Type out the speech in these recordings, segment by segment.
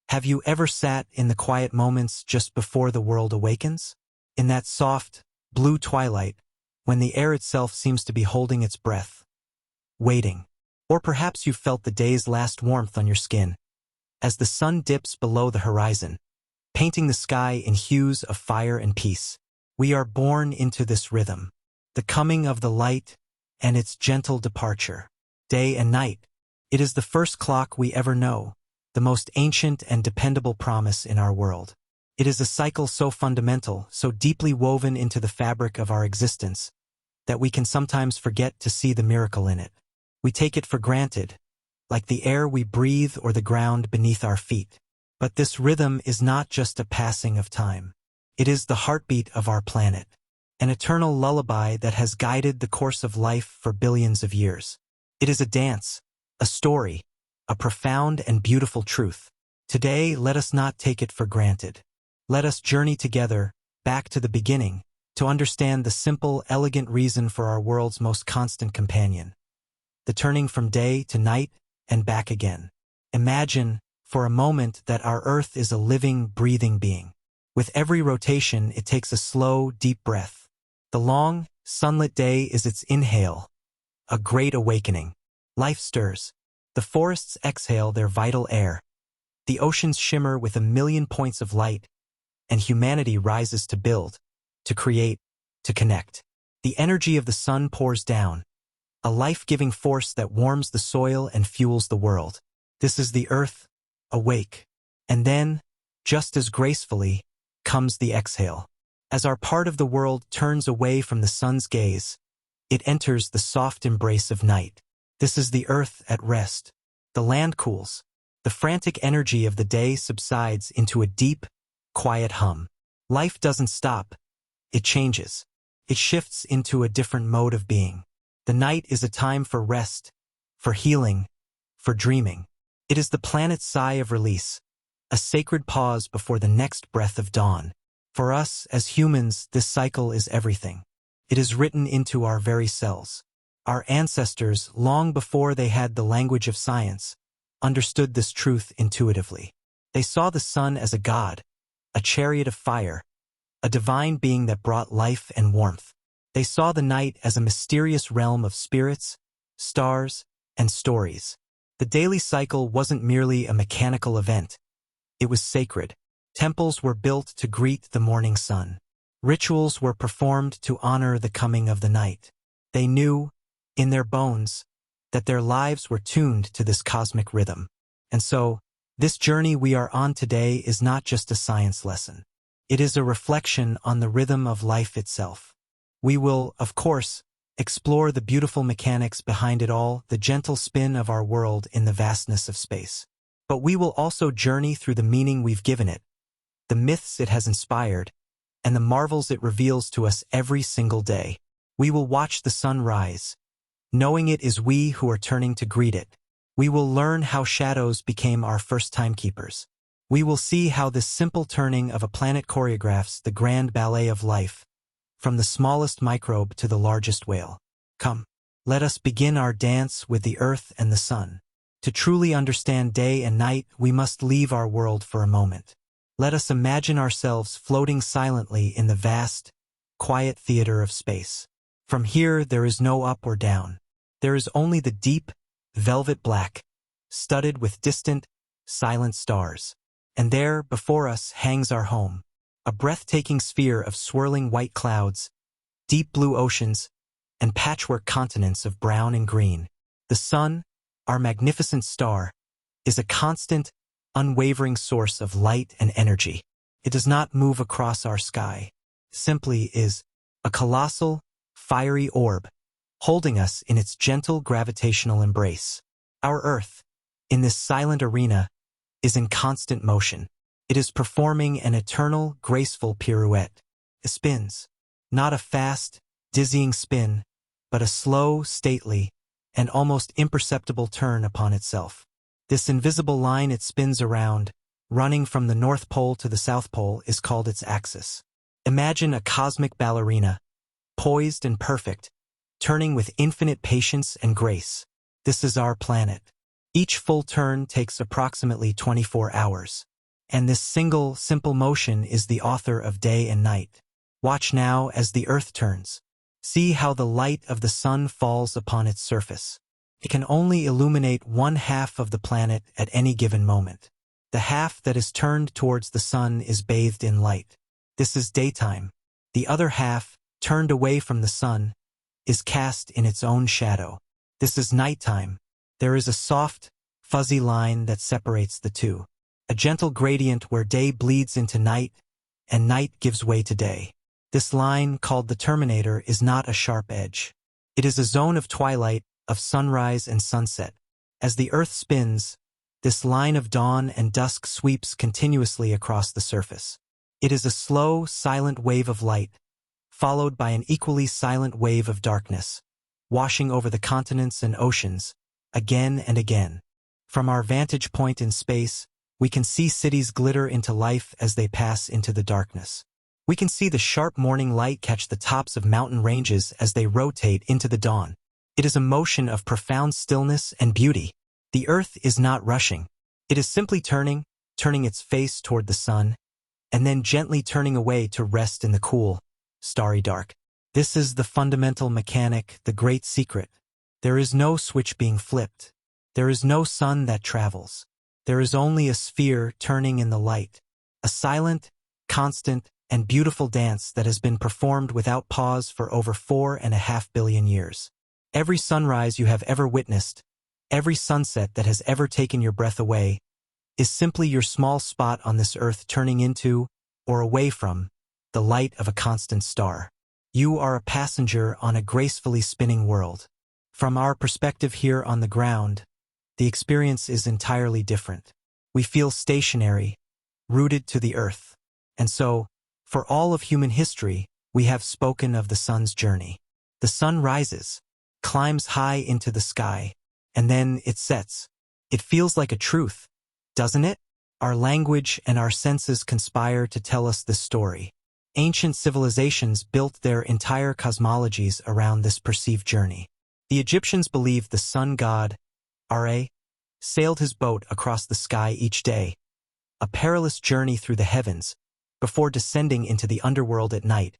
Have you ever sat in the quiet moments just before the world awakens? In that soft, blue twilight, when the air itself seems to be holding its breath, waiting. Or perhaps you felt the day's last warmth on your skin, as the sun dips below the horizon, painting the sky in hues of fire and peace. We are born into this rhythm, the coming of the light and its gentle departure. Day and night. It is the first clock we ever know, the most ancient and dependable promise in our world. It is a cycle so fundamental, so deeply woven into the fabric of our existence, that we can sometimes forget to see the miracle in it. We take it for granted, like the air we breathe or the ground beneath our feet. But this rhythm is not just a passing of time. It is the heartbeat of our planet, an eternal lullaby that has guided the course of life for billions of years. It is a dance, a story, a profound and beautiful truth. Today, let us not take it for granted. Let us journey together, back to the beginning, to understand the simple, elegant reason for our world's most constant companion. The turning from day to night and back again. Imagine, for a moment, that our Earth is a living, breathing being. With every rotation, it takes a slow, deep breath. The long, sunlit day is its inhale, a great awakening. Life stirs. The forests exhale their vital air. The oceans shimmer with a million points of light, and humanity rises to build, to create, to connect. The energy of the sun pours down, a life-giving force that warms the soil and fuels the world. This is the earth, awake. And then, just as gracefully, comes the exhale. As our part of the world turns away from the sun's gaze, it enters the soft embrace of night. This is the earth at rest. The land cools. The frantic energy of the day subsides into a deep, quiet hum. Life doesn't stop. It changes. It shifts into a different mode of being. The night is a time for rest, for healing, for dreaming. It is the planet's sigh of release, a sacred pause before the next breath of dawn. For us, as humans, this cycle is everything. It is written into our very cells. Our ancestors, long before they had the language of science, understood this truth intuitively. They saw the sun as a god, a chariot of fire, a divine being that brought life and warmth. They saw the night as a mysterious realm of spirits, stars, and stories. The daily cycle wasn't merely a mechanical event. It was sacred. Temples were built to greet the morning sun. Rituals were performed to honor the coming of the night. They knew, in their bones, that their lives were tuned to this cosmic rhythm. And so, this journey we are on today is not just a science lesson. It is a reflection on the rhythm of life itself. We will, of course, explore the beautiful mechanics behind it all, the gentle spin of our world in the vastness of space. But we will also journey through the meaning we've given it, the myths it has inspired, and the marvels it reveals to us every single day. We will watch the sun rise, knowing it is we who are turning to greet it. We will learn how shadows became our first timekeepers. We will see how this simple turning of a planet choreographs the grand ballet of life, from the smallest microbe to the largest whale. Come, let us begin our dance with the earth and the sun. To truly understand day and night, we must leave our world for a moment. Let us imagine ourselves floating silently in the vast, quiet theater of space. From here, there is no up or down. There is only the deep, velvet black, studded with distant, silent stars. And there, before us, hangs our home, a breathtaking sphere of swirling white clouds, deep blue oceans, and patchwork continents of brown and green. The sun, our magnificent star, is a constant, unwavering source of light and energy. It does not move across our sky. Simply is a colossal, fiery orb, holding us in its gentle gravitational embrace. Our Earth, in this silent arena, is in constant motion. It is performing an eternal, graceful pirouette. It spins, not a fast, dizzying spin, but a slow, stately, and almost imperceptible turn upon itself. This invisible line it spins around, running from the North Pole to the South Pole, is called its axis. Imagine a cosmic ballerina, poised and perfect, turning with infinite patience and grace. This is our planet. Each full turn takes approximately 24 hours. And this single, simple motion is the author of day and night. Watch now as the earth turns. See how the light of the sun falls upon its surface. It can only illuminate one half of the planet at any given moment. The half that is turned towards the sun is bathed in light. This is daytime. The other half, turned away from the sun, is cast in its own shadow. This is nighttime. There is a soft, fuzzy line that separates the two. A gentle gradient where day bleeds into night, and night gives way to day. This line, called the terminator, is not a sharp edge. It is a zone of twilight, of sunrise and sunset. As the earth spins, this line of dawn and dusk sweeps continuously across the surface. It is a slow, silent wave of light, followed by an equally silent wave of darkness, washing over the continents and oceans, again and again. From our vantage point in space, we can see cities glitter into life as they pass into the darkness. We can see the sharp morning light catch the tops of mountain ranges as they rotate into the dawn. It is a motion of profound stillness and beauty. The earth is not rushing. It is simply turning its face toward the sun, and then gently turning away to rest in the cool, starry dark. This is the fundamental mechanic, the great secret. There is no switch being flipped. There is no sun that travels. There is only a sphere turning in the light, a silent, constant, and beautiful dance that has been performed without pause for over 4.5 billion years. Every sunrise you have ever witnessed, every sunset that has ever taken your breath away, is simply your small spot on this earth turning into, or away from, the light of a constant star. You are a passenger on a gracefully spinning world. From our perspective here on the ground, the experience is entirely different. We feel stationary, rooted to the earth. And so, for all of human history, we have spoken of the sun's journey. The sun rises, climbs high into the sky, and then it sets. It feels like a truth, doesn't it? Our language and our senses conspire to tell us this story. Ancient civilizations built their entire cosmologies around this perceived journey. The Egyptians believed the sun god, Ra, sailed his boat across the sky each day, a perilous journey through the heavens, before descending into the underworld at night,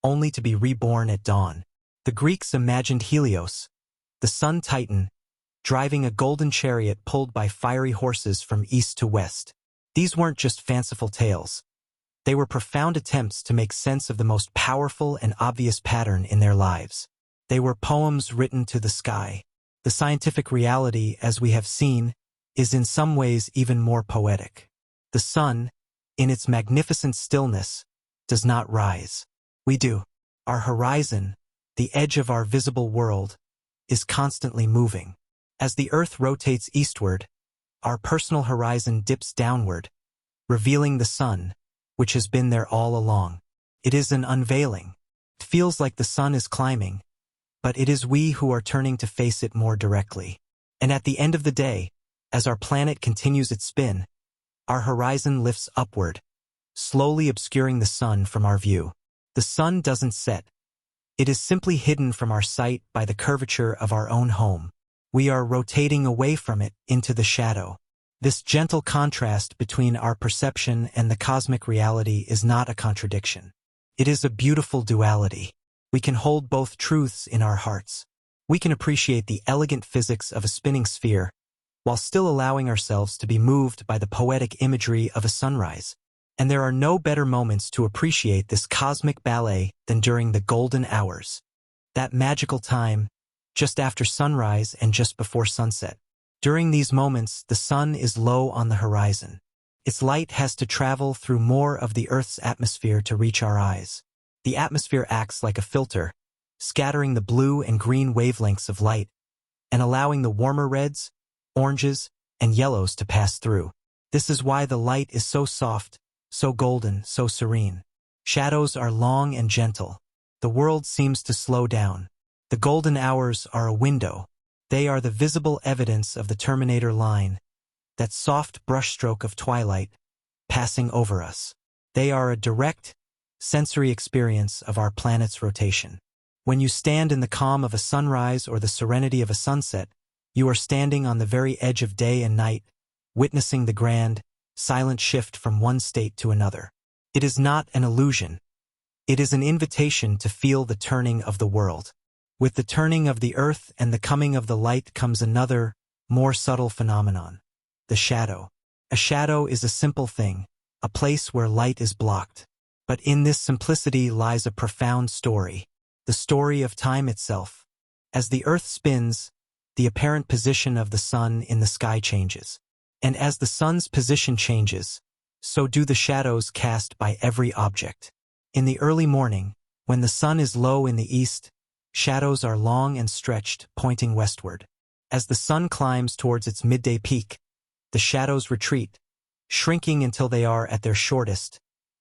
only to be reborn at dawn. The Greeks imagined Helios, the sun titan, driving a golden chariot pulled by fiery horses from east to west. These weren't just fanciful tales. They were profound attempts to make sense of the most powerful and obvious pattern in their lives. They were poems written to the sky. The scientific reality, as we have seen, is in some ways even more poetic. The sun, in its magnificent stillness, does not rise. We do. Our horizon, the edge of our visible world, is constantly moving. As the earth rotates eastward, our personal horizon dips downward, revealing the sun, which has been there all along. It is an unveiling. It feels like the sun is climbing, but it is we who are turning to face it more directly. And at the end of the day, as our planet continues its spin, our horizon lifts upward, slowly obscuring the sun from our view. The sun doesn't set. It is simply hidden from our sight by the curvature of our own home. We are rotating away from it into the shadow. This gentle contrast between our perception and the cosmic reality is not a contradiction. It is a beautiful duality. We can hold both truths in our hearts. We can appreciate the elegant physics of a spinning sphere, while still allowing ourselves to be moved by the poetic imagery of a sunrise. And there are no better moments to appreciate this cosmic ballet than during the golden hours. That magical time, just after sunrise and just before sunset. During these moments, the sun is low on the horizon. Its light has to travel through more of the Earth's atmosphere to reach our eyes. The atmosphere acts like a filter, scattering the blue and green wavelengths of light, and allowing the warmer reds, oranges, and yellows to pass through. This is why the light is so soft, so golden, so serene. Shadows are long and gentle. The world seems to slow down. The golden hours are a window. They are the visible evidence of the terminator line, that soft brushstroke of twilight passing over us. They are a direct, sensory experience of our planet's rotation. When you stand in the calm of a sunrise or the serenity of a sunset, you are standing on the very edge of day and night, witnessing the grand, silent shift from one state to another. It is not an illusion. It is an invitation to feel the turning of the world. With the turning of the earth and the coming of the light comes another, more subtle phenomenon: the shadow. A shadow is a simple thing, a place where light is blocked. But in this simplicity lies a profound story, the story of time itself. As the earth spins, the apparent position of the sun in the sky changes. And as the sun's position changes, so do the shadows cast by every object. In the early morning, when the sun is low in the east, shadows are long and stretched, pointing westward. As the sun climbs towards its midday peak, the shadows retreat, shrinking until they are at their shortest,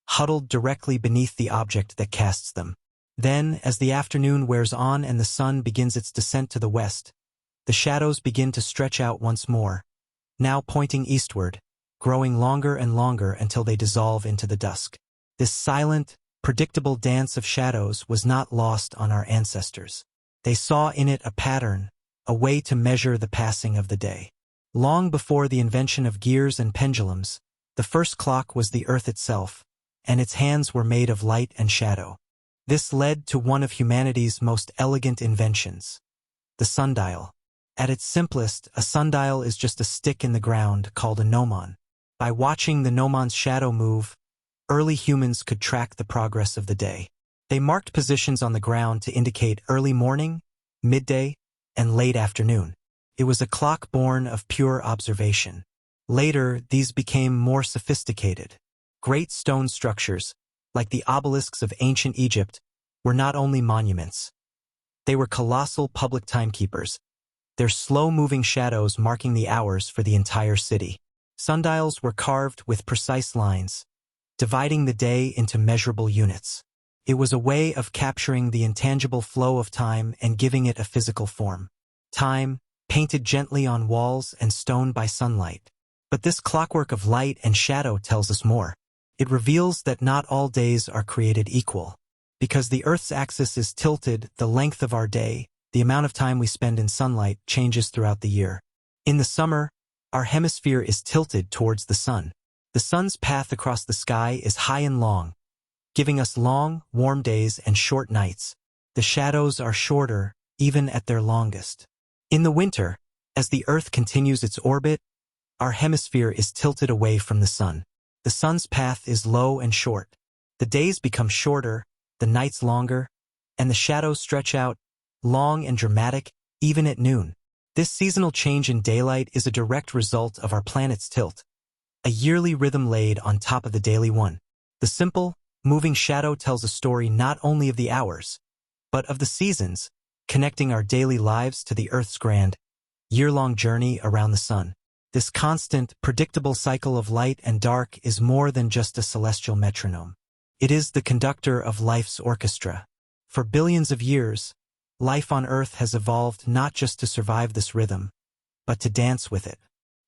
huddled directly beneath the object that casts them. Then, as the afternoon wears on and the sun begins its descent to the west, the shadows begin to stretch out once more, now pointing eastward, growing longer and longer until they dissolve into the dusk. This silent, predictable dance of shadows was not lost on our ancestors. They saw in it a pattern, a way to measure the passing of the day. Long before the invention of gears and pendulums, the first clock was the earth itself, and its hands were made of light and shadow. This led to one of humanity's most elegant inventions, the sundial. At its simplest, a sundial is just a stick in the ground called a gnomon. By watching the gnomon's shadow move, early humans could track the progress of the day. They marked positions on the ground to indicate early morning, midday, and late afternoon. It was a clock born of pure observation. Later, these became more sophisticated. Great stone structures, like the obelisks of ancient Egypt, were not only monuments. They were colossal public timekeepers, their slow-moving shadows marking the hours for the entire city. Sundials were carved with precise lines, dividing the day into measurable units. It was a way of capturing the intangible flow of time and giving it a physical form. Time, painted gently on walls and stone by sunlight. But this clockwork of light and shadow tells us more. It reveals that not all days are created equal. Because the Earth's axis is tilted, the length of our day, the amount of time we spend in sunlight, changes throughout the year. In the summer, our hemisphere is tilted towards the sun. The sun's path across the sky is high and long, giving us long, warm days and short nights. The shadows are shorter, even at their longest. In the winter, as the Earth continues its orbit, our hemisphere is tilted away from the sun. The sun's path is low and short. The days become shorter, the nights longer, and the shadows stretch out, long and dramatic, even at noon. This seasonal change in daylight is a direct result of our planet's tilt, a yearly rhythm laid on top of the daily one. The simple, moving shadow tells a story not only of the hours, but of the seasons, connecting our daily lives to the Earth's grand, year-long journey around the sun. This constant, predictable cycle of light and dark is more than just a celestial metronome. It is the conductor of life's orchestra. For billions of years, life on Earth has evolved not just to survive this rhythm, but to dance with it.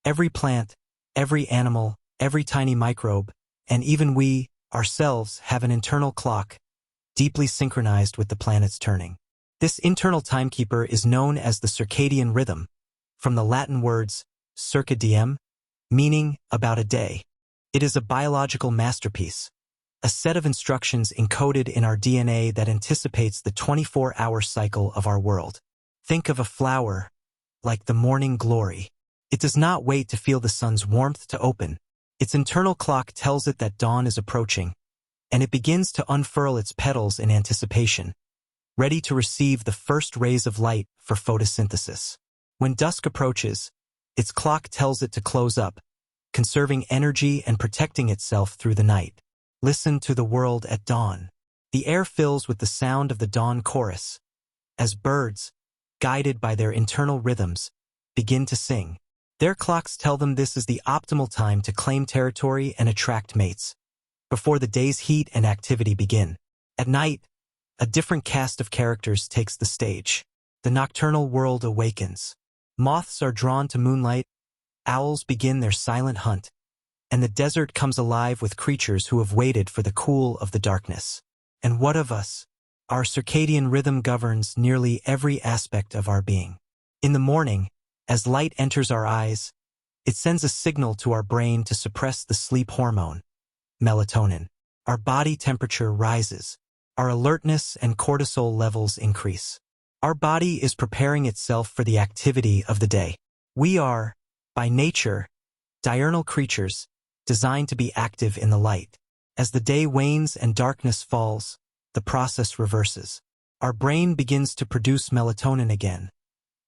Every plant, every animal, every tiny microbe, and even we, ourselves, have an internal clock, deeply synchronized with the planet's turning. This internal timekeeper is known as the circadian rhythm, from the Latin words circa diem, meaning about a day. It is a biological masterpiece, a set of instructions encoded in our DNA that anticipates the 24-hour cycle of our world. Think of a flower, like the morning glory. It does not wait to feel the sun's warmth to open. Its internal clock tells it that dawn is approaching, and it begins to unfurl its petals in anticipation, ready to receive the first rays of light for photosynthesis. When dusk approaches, its clock tells it to close up, conserving energy and protecting itself through the night. Listen to the world at dawn. The air fills with the sound of the dawn chorus, as birds, guided by their internal rhythms, begin to sing. Their clocks tell them this is the optimal time to claim territory and attract mates, before the day's heat and activity begin. At night, a different cast of characters takes the stage. The nocturnal world awakens. Moths are drawn to moonlight, owls begin their silent hunt, and the desert comes alive with creatures who have waited for the cool of the darkness. And what of us? Our circadian rhythm governs nearly every aspect of our being. In the morning, as light enters our eyes, It sends a signal to our brain to suppress the sleep hormone, melatonin. Our body temperature rises. Our alertness and cortisol levels increase. Our body is preparing itself for the activity of the day. We are, by nature, diurnal creatures, designed to be active in the light. As the day wanes and darkness falls, the process reverses. Our brain begins to produce melatonin again,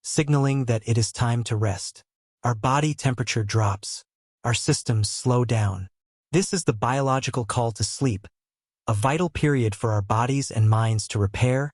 signaling that it is time to rest. Our body temperature drops. Our systems slow down. This is the biological call to sleep, a vital period for our bodies and minds to repair,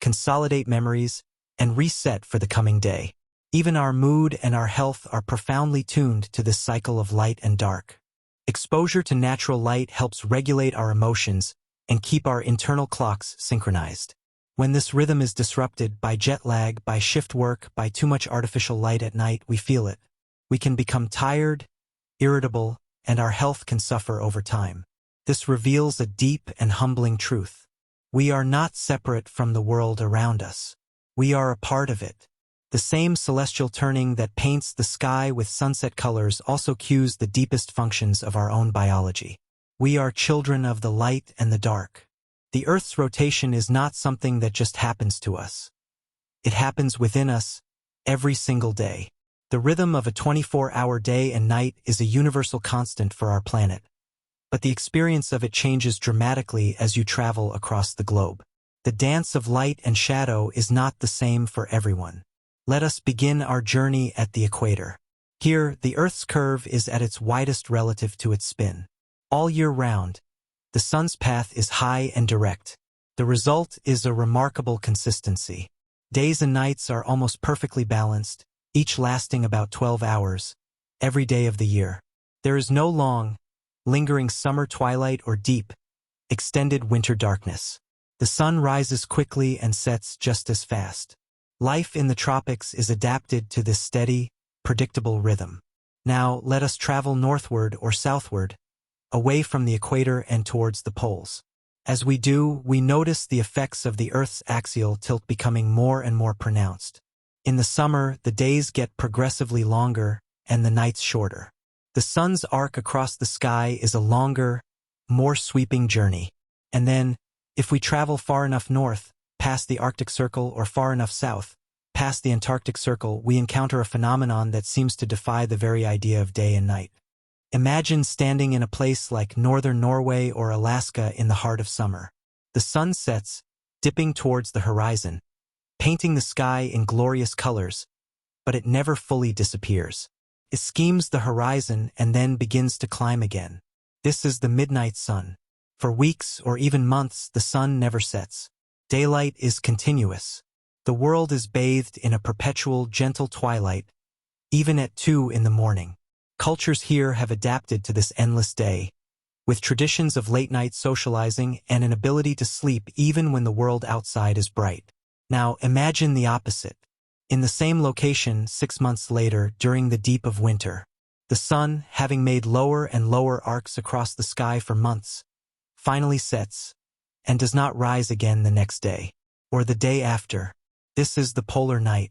consolidate memories, and reset for the coming day. Even our mood and our health are profoundly tuned to this cycle of light and dark. Exposure to natural light helps regulate our emotions and keep our internal clocks synchronized. When this rhythm is disrupted by jet lag, by shift work, by too much artificial light at night, we feel it. We can become tired, irritable, and our health can suffer over time. This reveals a deep and humbling truth. We are not separate from the world around us. We are a part of it. The same celestial turning that paints the sky with sunset colors also cues the deepest functions of our own biology. We are children of the light and the dark. The Earth's rotation is not something that just happens to us. It happens within us every single day. The rhythm of a 24-hour day and night is a universal constant for our planet, but the experience of it changes dramatically as you travel across the globe. The dance of light and shadow is not the same for everyone. Let us begin our journey at the equator. Here, the Earth's curve is at its widest relative to its spin. All year round, the sun's path is high and direct. The result is a remarkable consistency. Days and nights are almost perfectly balanced, each lasting about 12 hours, every day of the year. There is no long, lingering summer twilight or deep, extended winter darkness. The sun rises quickly and sets just as fast. Life in the tropics is adapted to this steady, predictable rhythm. Now, let us travel northward or southward, away from the equator and towards the poles. As we do, we notice the effects of the Earth's axial tilt becoming more and more pronounced. In the summer, the days get progressively longer and the nights shorter. The sun's arc across the sky is a longer, more sweeping journey. And then, if we travel far enough north, past the Arctic Circle, or far enough south, past the Antarctic Circle, we encounter a phenomenon that seems to defy the very idea of day and night. Imagine standing in a place like northern Norway or Alaska in the heart of summer. The sun sets, dipping towards the horizon, painting the sky in glorious colors, but it never fully disappears. It schemes the horizon and then begins to climb again. This is the midnight sun. For weeks or even months, the sun never sets. Daylight is continuous. The world is bathed in a perpetual, gentle twilight, even at 2 in the morning. Cultures here have adapted to this endless day, with traditions of late-night socializing and an ability to sleep even when the world outside is bright. Now, imagine the opposite. In the same location 6 months later, during the deep of winter, the sun, having made lower and lower arcs across the sky for months, finally sets, and does not rise again the next day, or the day after. This is the polar night.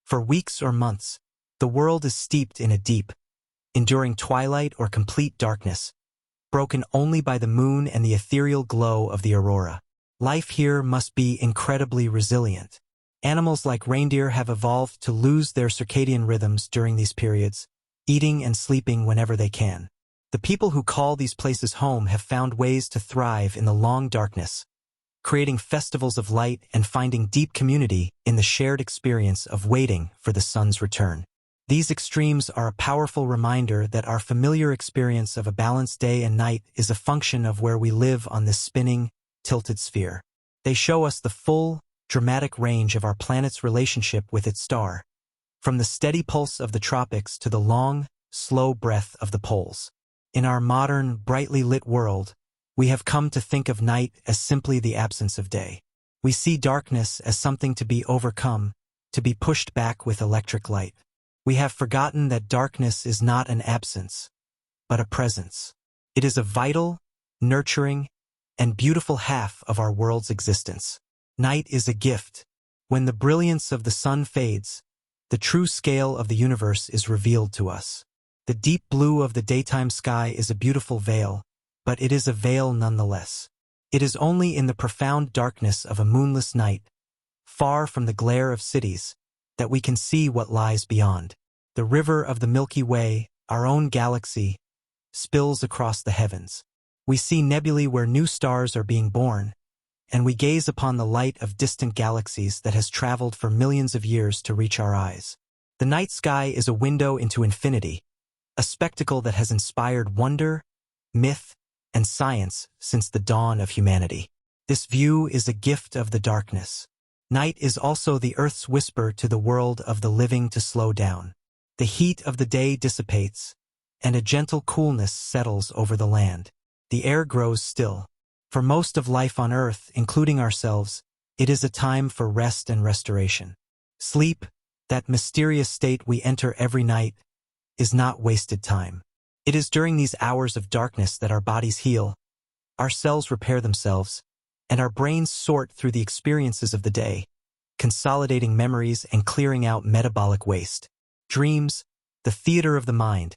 For weeks or months, the world is steeped in a deep, enduring twilight or complete darkness, broken only by the moon and the ethereal glow of the aurora. Life here must be incredibly resilient. Animals like reindeer have evolved to lose their circadian rhythms during these periods, eating and sleeping whenever they can. The people who call these places home have found ways to thrive in the long darkness, creating festivals of light and finding deep community in the shared experience of waiting for the sun's return. These extremes are a powerful reminder that our familiar experience of a balanced day and night is a function of where we live on this spinning, tilted sphere. They show us the full, dramatic range of our planet's relationship with its star, from the steady pulse of the tropics to the long, slow breath of the poles. In our modern, brightly lit world, we have come to think of night as simply the absence of day. We see darkness as something to be overcome, to be pushed back with electric light. We have forgotten that darkness is not an absence, but a presence. It is a vital, nurturing, and beautiful half of our world's existence. Night is a gift. When the brilliance of the sun fades, the true scale of the universe is revealed to us. The deep blue of the daytime sky is a beautiful veil, but it is a veil nonetheless. It is only in the profound darkness of a moonless night, far from the glare of cities, that we can see what lies beyond. The river of the Milky Way, our own galaxy, spills across the heavens. We see nebulae where new stars are being born, and we gaze upon the light of distant galaxies that has traveled for millions of years to reach our eyes. The night sky is a window into infinity, a spectacle that has inspired wonder, myth, and science since the dawn of humanity. This view is a gift of the darkness. Night is also the Earth's whisper to the world of the living to slow down. The heat of the day dissipates, and a gentle coolness settles over the land. The air grows still. For most of life on Earth, including ourselves, it is a time for rest and restoration. Sleep, that mysterious state we enter every night, is not wasted time. It is during these hours of darkness that our bodies heal, our cells repair themselves, and our brains sort through the experiences of the day, consolidating memories and clearing out metabolic waste. Dreams, the theater of the mind,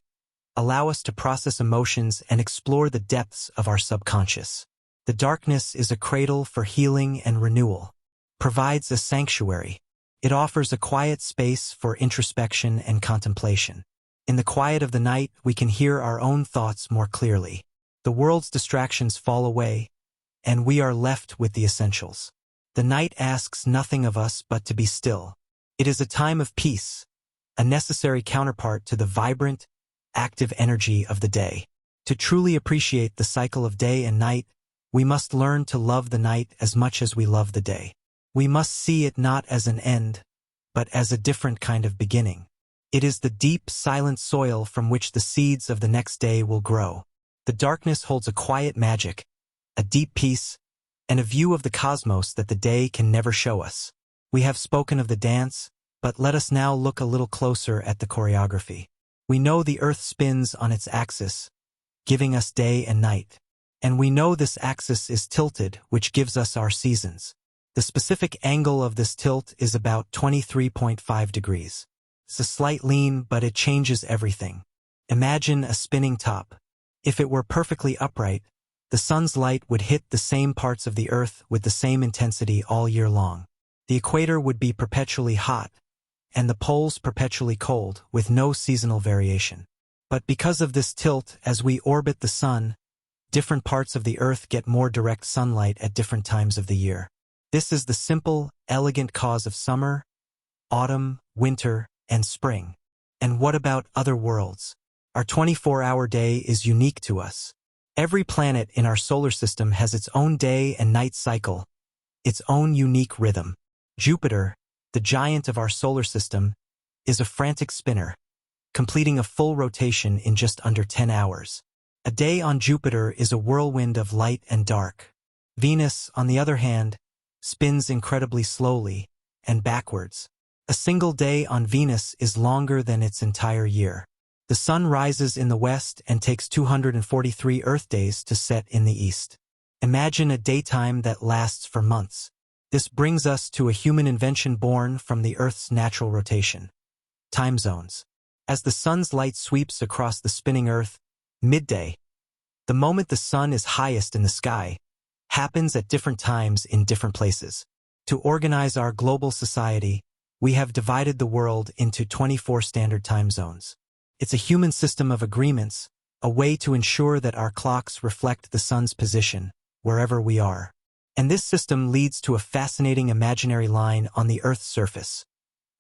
allow us to process emotions and explore the depths of our subconscious. The darkness is a cradle for healing and renewal, provides a sanctuary. It offers a quiet space for introspection and contemplation. In the quiet of the night, we can hear our own thoughts more clearly. The world's distractions fall away, and we are left with the essentials. The night asks nothing of us but to be still. It is a time of peace, a necessary counterpart to the vibrant, active energy of the day. To truly appreciate the cycle of day and night, we must learn to love the night as much as we love the day. We must see it not as an end, but as a different kind of beginning. It is the deep, silent soil from which the seeds of the next day will grow. The darkness holds a quiet magic, a deep peace, and a view of the cosmos that the day can never show us. We have spoken of the dance, but let us now look a little closer at the choreography. We know the Earth spins on its axis, giving us day and night. And we know this axis is tilted, which gives us our seasons. The specific angle of this tilt is about 23.5 degrees. It's a slight lean, but it changes everything. Imagine a spinning top. If it were perfectly upright, the sun's light would hit the same parts of the Earth with the same intensity all year long. The equator would be perpetually hot, and the poles perpetually cold, with no seasonal variation. But because of this tilt, as we orbit the sun, different parts of the Earth get more direct sunlight at different times of the year. This is the simple, elegant cause of summer, autumn, winter, and spring. And what about other worlds? Our 24-hour day is unique to us. Every planet in our solar system has its own day and night cycle, its own unique rhythm. Jupiter, the giant of our solar system, is a frantic spinner, completing a full rotation in just under 10 hours. A day on Jupiter is a whirlwind of light and dark. Venus, on the other hand, spins incredibly slowly and backwards. A single day on Venus is longer than its entire year. The sun rises in the west and takes 243 Earth days to set in the east. Imagine a daytime that lasts for months. This brings us to a human invention born from the Earth's natural rotation: time zones. As the sun's light sweeps across the spinning Earth, midday, the moment the sun is highest in the sky, happens at different times in different places. To organize our global society, we have divided the world into 24 standard time zones. It's a human system of agreements, a way to ensure that our clocks reflect the sun's position, wherever we are. And this system leads to a fascinating imaginary line on the Earth's surface,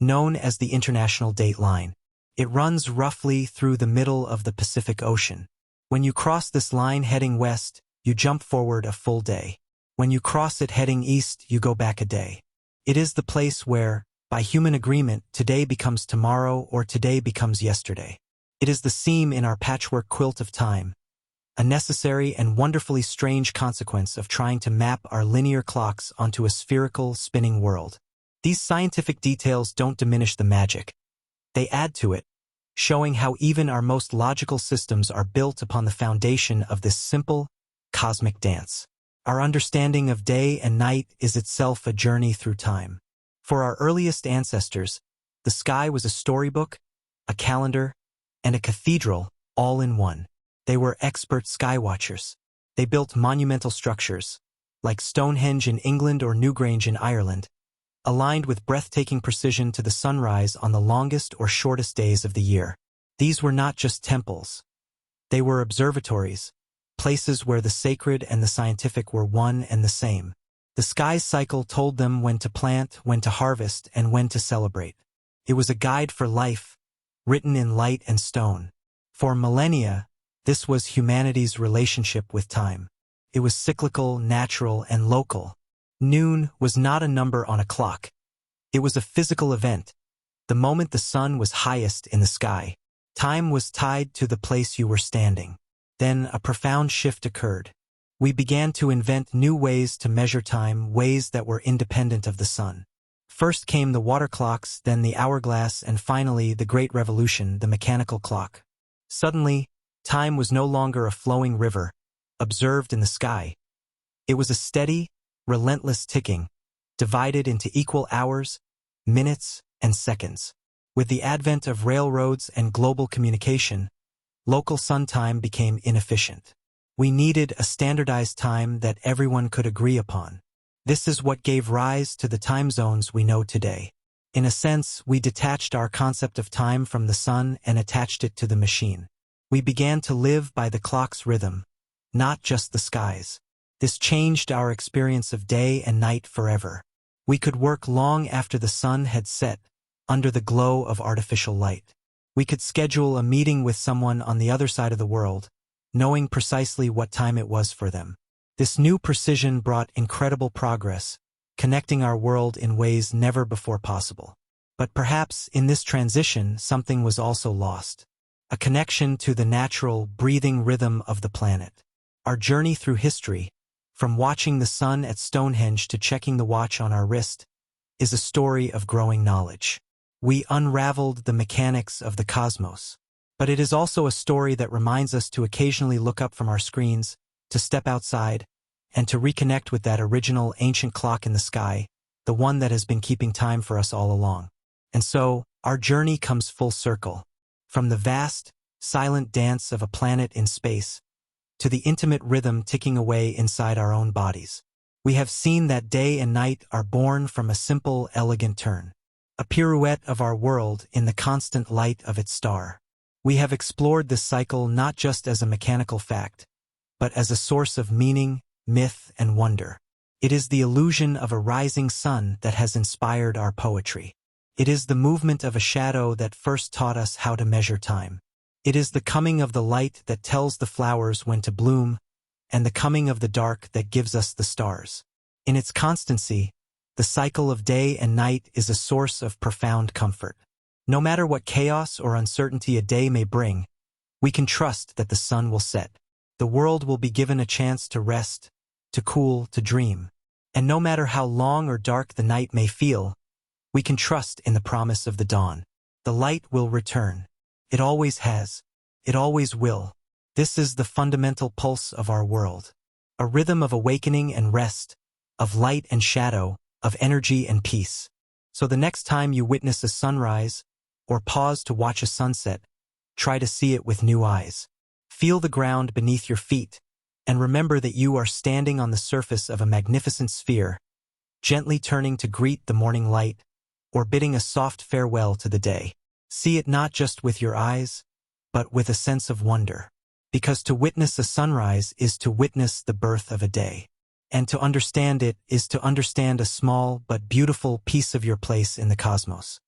known as the International Date Line. It runs roughly through the middle of the Pacific Ocean. When you cross this line heading west, you jump forward a full day. When you cross it heading east, you go back a day. It is the place where, by human agreement, today becomes tomorrow or today becomes yesterday. It is the seam in our patchwork quilt of time, a necessary and wonderfully strange consequence of trying to map our linear clocks onto a spherical, spinning world. These scientific details don't diminish the magic. They add to it, showing how even our most logical systems are built upon the foundation of this simple, cosmic dance. Our understanding of day and night is itself a journey through time. For our earliest ancestors, the sky was a storybook, a calendar, and a cathedral, all in one. They were expert skywatchers. They built monumental structures, like Stonehenge in England or Newgrange in Ireland, aligned with breathtaking precision to the sunrise on the longest or shortest days of the year. These were not just temples. They were observatories, places where the sacred and the scientific were one and the same. The sky's cycle told them when to plant, when to harvest, and when to celebrate. It was a guide for life, written in light and stone. For millennia, this was humanity's relationship with time. It was cyclical, natural, and local. Noon was not a number on a clock. It was a physical event, the moment the sun was highest in the sky. Time was tied to the place you were standing. Then a profound shift occurred. We began to invent new ways to measure time, ways that were independent of the sun. First came the water clocks, then the hourglass, and finally the great revolution, the mechanical clock. Suddenly, time was no longer a flowing river, observed in the sky. It was a steady, relentless ticking, divided into equal hours, minutes, and seconds. With the advent of railroads and global communication, local sun time became inefficient. We needed a standardized time that everyone could agree upon. This is what gave rise to the time zones we know today. In a sense, we detached our concept of time from the sun and attached it to the machine. We began to live by the clock's rhythm, not just the skies. This changed our experience of day and night forever. We could work long after the sun had set, under the glow of artificial light. We could schedule a meeting with someone on the other side of the world, knowing precisely what time it was for them. This new precision brought incredible progress, connecting our world in ways never before possible. But perhaps in this transition, something was also lost. A connection to the natural, breathing rhythm of the planet. Our journey through history, from watching the sun at Stonehenge to checking the watch on our wrist, is a story of growing knowledge. We unraveled the mechanics of the cosmos. But it is also a story that reminds us to occasionally look up from our screens, to step outside, and to reconnect with that original ancient clock in the sky, the one that has been keeping time for us all along. And so, our journey comes full circle. From the vast, silent dance of a planet in space, to the intimate rhythm ticking away inside our own bodies. We have seen that day and night are born from a simple, elegant turn. A pirouette of our world in the constant light of its star. We have explored this cycle not just as a mechanical fact, but as a source of meaning, myth, and wonder. It is the illusion of a rising sun that has inspired our poetry. It is the movement of a shadow that first taught us how to measure time. It is the coming of the light that tells the flowers when to bloom, and the coming of the dark that gives us the stars. In its constancy, the cycle of day and night is a source of profound comfort. No matter what chaos or uncertainty a day may bring, we can trust that the sun will set. The world will be given a chance to rest, to cool, to dream. And no matter how long or dark the night may feel, we can trust in the promise of the dawn. The light will return. It always has. It always will. This is the fundamental pulse of our world. A rhythm of awakening and rest, of light and shadow, of energy and peace. So the next time you witness a sunrise, or pause to watch a sunset, try to see it with new eyes. Feel the ground beneath your feet, and remember that you are standing on the surface of a magnificent sphere, gently turning to greet the morning light, or bidding a soft farewell to the day. See it not just with your eyes, but with a sense of wonder. Because to witness a sunrise is to witness the birth of a day. And to understand it is to understand a small but beautiful piece of your place in the cosmos.